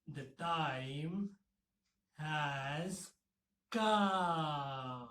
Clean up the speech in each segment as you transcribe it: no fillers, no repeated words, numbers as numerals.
The time has come.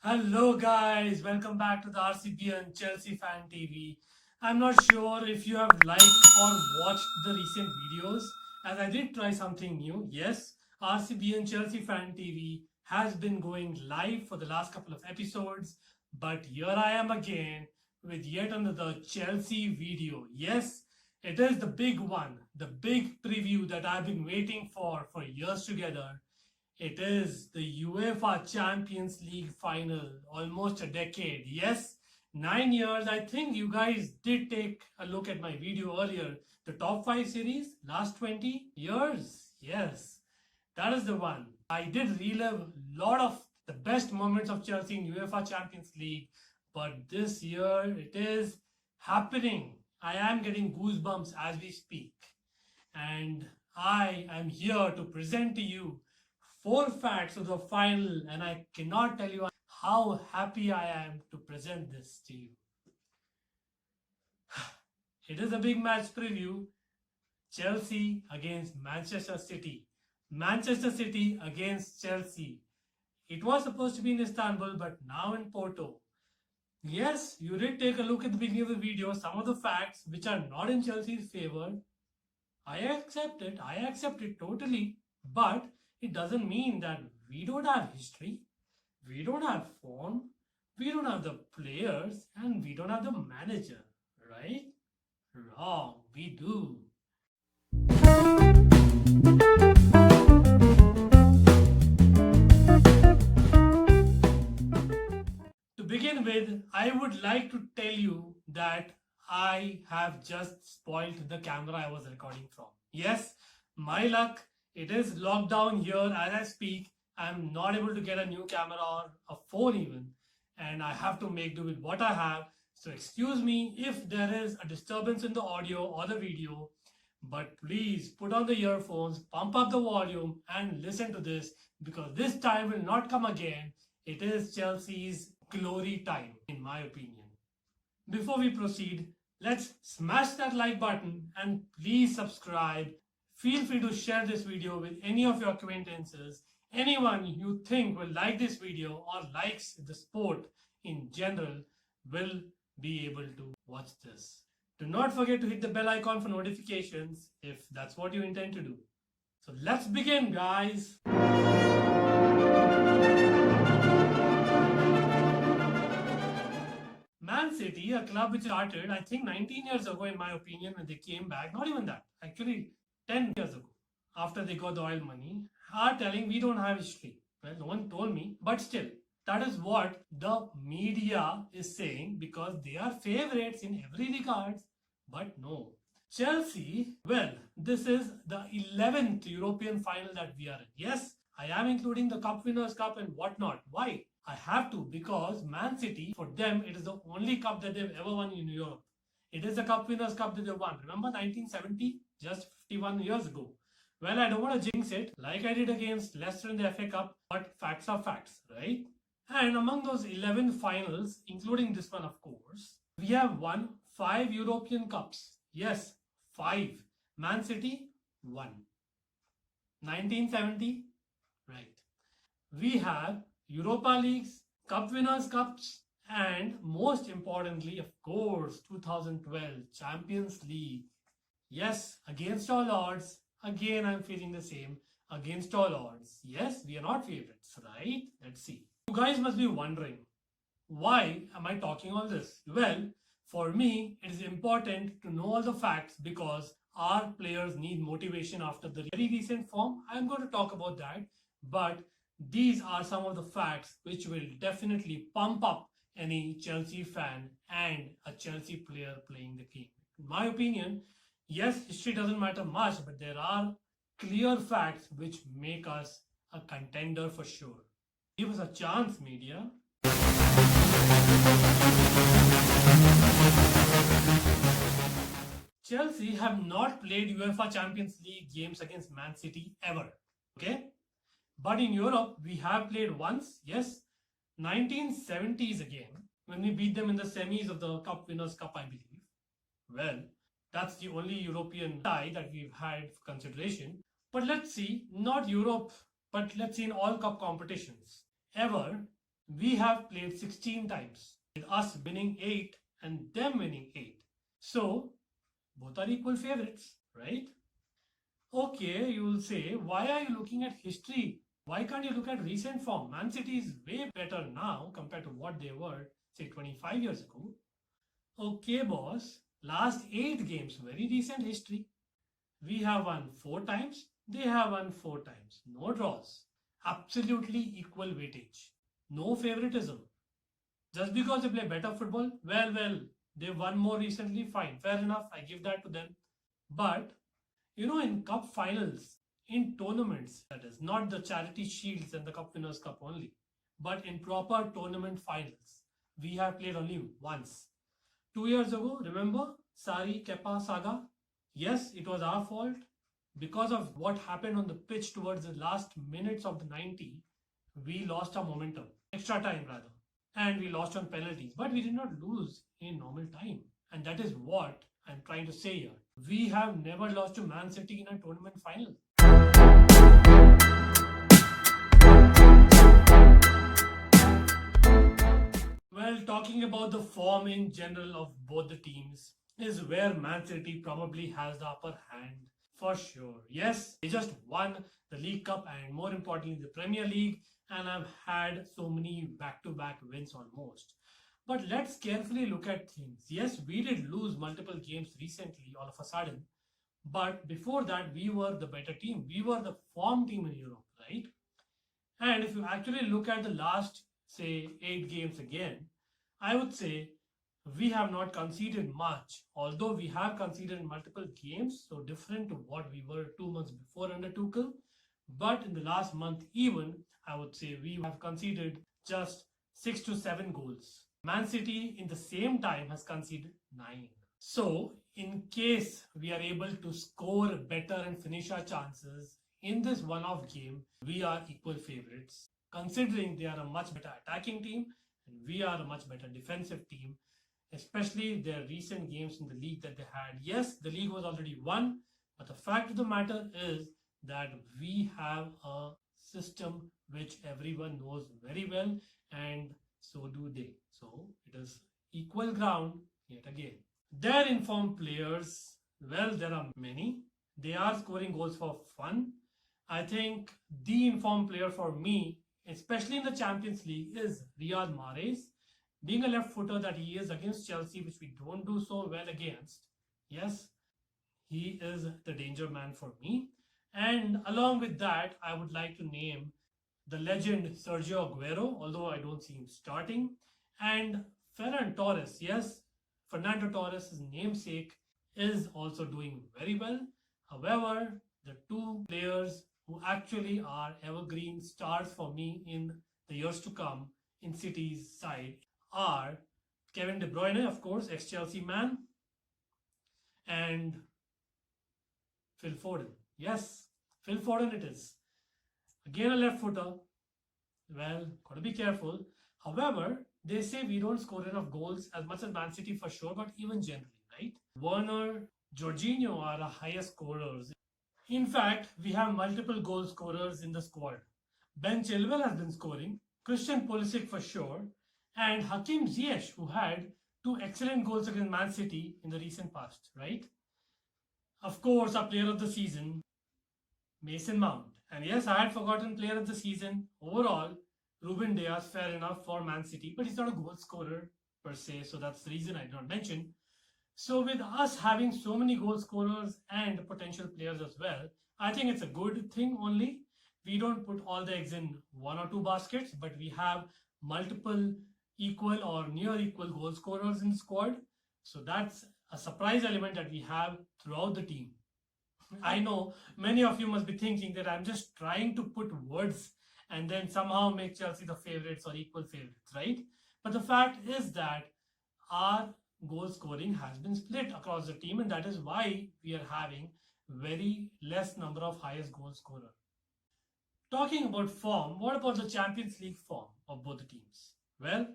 Hello, guys, welcome back to the RCB and Chelsea Fan TV. I'm not sure if you have liked or watched the recent videos, as I did try something new. Yes, RCB and Chelsea Fan TV has been going live for the last couple of episodes, but here I am again with yet another Chelsea video. Yes, it is the big one, the big preview that I've been waiting for years together. It is the UEFA Champions League final, almost a decade. Yes, 9 years. I think you guys did take a look at my video earlier. The top 5 series, last 20 years. Yes, that is the one. I did relive a lot of the best moments of Chelsea in UEFA Champions League, but this year it is happening. I am getting goosebumps as we speak. And I am here to present to you 4 facts of the final, and I cannot tell you how happy I am to present this to you. It is a big match preview. Chelsea against Manchester City. Manchester City against Chelsea. It was supposed to be in Istanbul, but now in Porto. Yes, you did take a look at the beginning of the video. Some of the facts which are not in Chelsea's favor, I accept it totally. But it doesn't mean that we don't have history, we don't have form, we don't have the players, and we don't have the manager, right? Wrong, we do. To begin with, I would like to tell you that I have just spoiled the camera I was recording from. Yes, my luck, it is locked down here as I speak. I'm not able to get a new camera or a phone even, and I have to make do with what I have. So excuse me if there is a disturbance in the audio or the video, but please put on the earphones, pump up the volume, and listen to this, because this time will not come again. It is Chelsea's glory time, in my opinion. Before we proceed, let's smash that like button and please subscribe. Feel free to share this video with any of your acquaintances, anyone you think will like this video or likes the sport in general will be able to watch this. Do not forget to hit the bell icon for notifications if that's what you intend to do. So let's begin, guys. Man City, a club which started, I think, 19 years ago, in my opinion, when they came back, not even that, actually 10 years ago, after they got the oil money, are telling we don't have history. Well, no one told me, but still, that is what the media is saying, because they are favorites in every regards. But no. Chelsea, well, this is the 11th European final that we are in. Yes, I am including the Cup Winners' Cup and whatnot. Why? I have to, because Man City, for them, it is the only cup that they've ever won in Europe. It is the Cup Winners' Cup that they won. Remember 1970? Just 51 years ago. Well, I don't want to jinx it like I did against Leicester in the FA Cup, but facts are facts, right? And among those 11 finals, including this one, of course, we have won 5 European Cups. Yes, 5. Man City, 1. 1970, right. We have Europa Leagues, Cup Winners' Cups, and most importantly, of course, 2012 Champions League. Yes, against all odds, again I'm feeling the same. against all odds. Yes, we are not favorites, right? Let's see. You guys must be wondering, why am I talking all this? Well, for me, it is important to know all the facts because our players need motivation after the very recent form. I'm going to talk about that, but these are some of the facts which will definitely pump up any Chelsea fan and a Chelsea player playing the game. In my opinion, yes, history doesn't matter much, but there are clear facts which make us a contender for sure. Give us a chance, media. Chelsea have not played UEFA Champions League games against Man City ever. Okay? But in Europe, we have played once, yes, 1970s again, when we beat them in the semis of the Cup Winners' Cup, I believe. Well, that's the only European tie that we've had for consideration. But let's see, not Europe, but let's see in all cup competitions. Ever, we have played 16 times, with us winning 8 and them winning 8. So, both are equal favorites, right? Okay, you will say, why are you looking at history? Why can't you look at recent form? Man City is way better now compared to what they were, say, 25 years ago. Okay, boss, last 8 games, very recent history. We have won 4 times, they have won 4 times. No draws. Absolutely equal weightage. No favoritism. Just because they play better football, well, they won more recently, fine, fair enough, I give that to them. But, in cup finals, in tournaments, that is, not the charity shields and the Cup Winners' Cup only, but in proper tournament finals, we have played only once. 2 years ago, remember, Sarri Kepa saga? Yes, it was our fault. Because of what happened on the pitch towards the last minutes of the 90, we lost our momentum. Extra time, rather. And we lost on penalties. But we did not lose in normal time. And that is what I'm trying to say here. We have never lost to Man City in a tournament final. Well, talking about the form in general of both the teams is where Man City probably has the upper hand for sure. Yes, they just won the League Cup and more importantly the Premier League and have had so many back-to-back wins almost. But let's carefully look at things. Yes, we did lose multiple games recently all of a sudden, but before that we were the better team. We were the form team in Europe, right? And if you actually look at the last, say, 8 games again, I would say we have not conceded much, although we have conceded multiple games, so different to what we were 2 months before under Tuchel. But in the last month even, I would say we have conceded just 6 to 7 goals. Man City in the same time has conceded 9. So in case we are able to score better and finish our chances in this one-off game, we are equal favorites, considering they are a much better attacking team and we are a much better defensive team, especially their recent games in the league that they had. Yes, the league was already won, but the fact of the matter is that we have a system which everyone knows very well, and so do they. So it is equal ground yet again. Their informed players, well, there are many. They are scoring goals for fun. I think the informed player for me, especially in the Champions League, is Riyad Mahrez. Being a left footer that he is against Chelsea, which we don't do so well against, yes, he is the danger man for me. And along with that, I would like to name the legend Sergio Aguero, although I don't see him starting, and Ferran Torres. Yes, Fernando Torres' namesake is also doing very well. However, the two players who actually are evergreen stars for me in the years to come in City's side are Kevin De Bruyne, of course, ex-Chelsea man, and Phil Foden. Yes, Phil Foden it is. Again a left footer. Well, gotta be careful. However, they say we don't score enough goals as much as Man City for sure, but even generally, right? Werner, Jorginho are our highest scorers. In fact, we have multiple goal scorers in the squad. Ben Chilwell has been scoring, Christian Pulisic for sure, and Hakim Ziyech, who had 2 excellent goals against Man City in the recent past, right? Of course, our player of the season, Mason Mount. And yes, I had forgotten player of the season. Overall, Ruben Diaz, fair enough for Man City, but he's not a goal scorer per se, so that's the reason I did not mention. So with us having so many goal scorers and potential players as well, I think it's a good thing only. We don't put all the eggs in one or two baskets, but we have multiple equal or near equal goal scorers in the squad. So that's a surprise element that we have throughout the team. I know many of you must be thinking that I'm just trying to put words and then somehow make Chelsea the favorites or equal favorites, right? But the fact is that our goal scoring has been split across the team, and that is why we are having very less number of highest goal scorer. Talking about form, what about the Champions League form of both the teams? Well,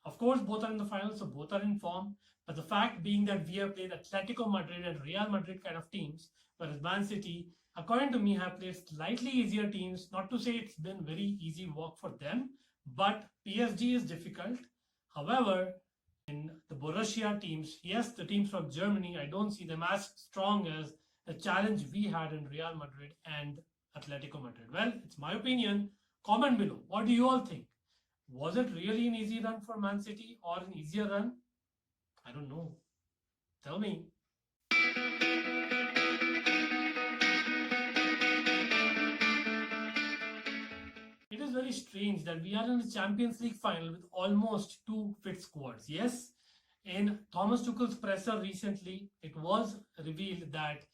of course, both are in the final, so both are in form. But the fact being that we have played Atletico Madrid and Real Madrid kind of teams, whereas Man City, according to me, have played slightly easier teams. Not to say it's been very easy work for them, but PSG is difficult. However, in the Borussia teams, yes, the teams from Germany, I don't see them as strong as the challenge we had in Real Madrid and Atletico Madrid. Well, it's my opinion. Comment below. What do you all think? Was it really an easy run for Man City or an easier run? I don't know. Tell me. It is very strange that we are in the Champions League final with almost two fit squads. Yes, in Thomas Tuchel's presser recently, it was revealed that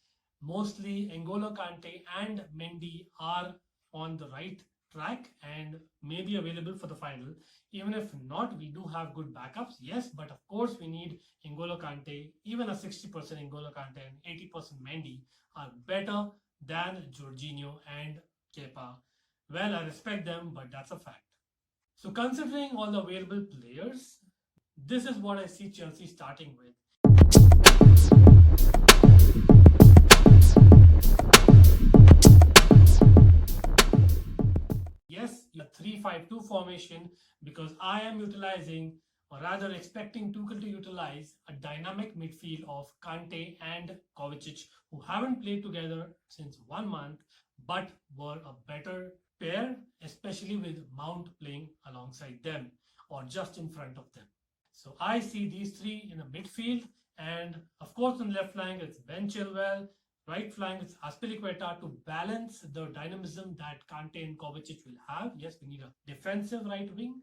mostly N'Golo Kante and Mendy are on the right track and may be available for the final. Even if not, we do have good backups, yes, but of course we need N'Golo Kante. Even a 60% N'Golo Kante and 80% Mendy are better than Jorginho and Kepa. Well, I respect them, but that's a fact. So considering all the available players, this is what I see Chelsea starting with. Yes, a 3-5-2 formation because I am utilizing or rather expecting Tuchel to utilize a dynamic midfield of Kante and Kovacic who haven't played together since 1 month but were a better pair, especially with Mount playing alongside them or just in front of them. So I see these three in the midfield, and of course on the left flank it's Ben Chilwell, right flank it's Azpilicueta to balance the dynamism that Kante and Kovacic will have. Yes, we need a defensive right wing,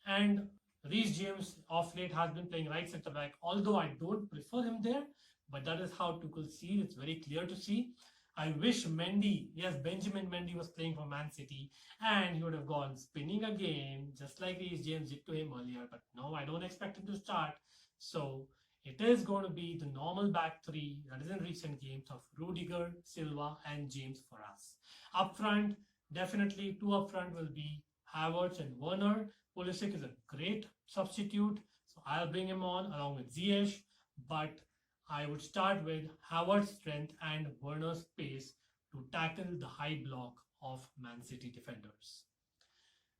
and Reece James of late has been playing right centre back, although I don't prefer him there, but that is how Tuchel sees. It's very clear to see. I wish Mendy, yes, Benjamin Mendy was playing for Man City and he would have gone spinning again, just like Reece James did to him earlier. But no, I don't expect him to start. So it is going to be the normal back three that is in recent games of Rudiger, Silva, and James for us. Up front, definitely two up front will be Havertz and Werner. Pulisic is a great substitute, so I'll bring him on along with Ziyech. But I would start with Havertz's strength and Werner's pace to tackle the high block of Man City defenders.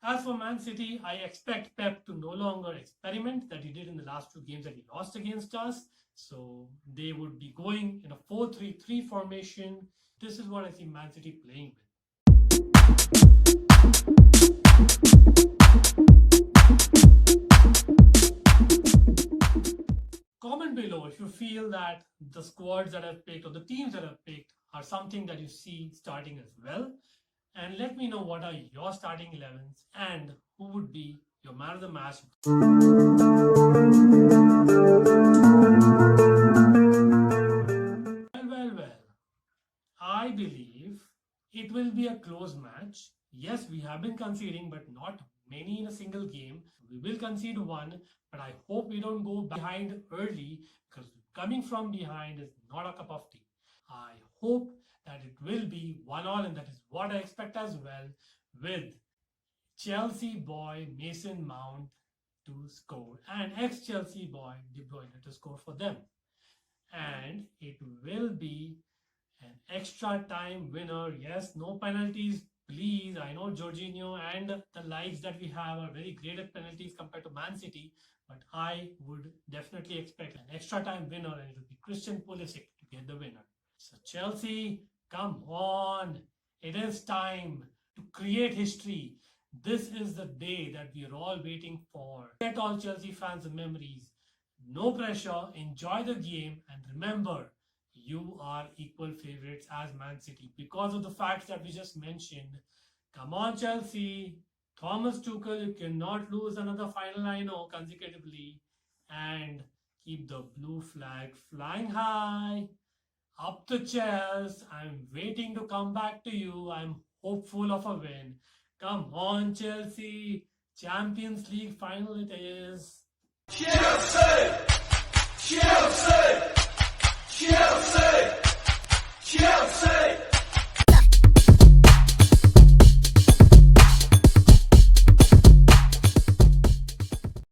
As for Man City, I expect Pep to no longer experiment that he did in the last two games that he lost against us. So they would be going in a 4-3-3 formation. This is what I see Man City playing with. Comment below if you feel that the squads that I've picked or the teams that I've picked are something that you see starting as well. And let me know what are your starting 11s and who would be your man of the match. Well. I believe it will be a close match. Yes, we have been conceding, but not many in a single game. We will concede one, but I hope we don't go behind early because coming from behind is not a cup of tea. I hope that it will be 1-1, and that is what I expect as well, with Chelsea boy Mason Mount to score and ex-Chelsea boy De Bruyne to score for them. And it will be an extra time winner. Yes, no penalties, please. I know Jorginho and the likes that we have are very great at penalties compared to Man City, but I would definitely expect an extra time winner, and it will be Christian Pulisic to get the winner. So Chelsea, come on. It is time to create history. This is the day that we are all waiting for. Get all Chelsea fans memories. No pressure, enjoy the game, and remember, you are equal favorites as Man City because of the facts that we just mentioned. Come on, Chelsea. Thomas Tuchel, you cannot lose another final, I know, consecutively. And keep the blue flag flying high. Up the Chelsea. I'm waiting to come back to you. I'm hopeful of a win. Come on, Chelsea. Champions League final it is. Chelsea!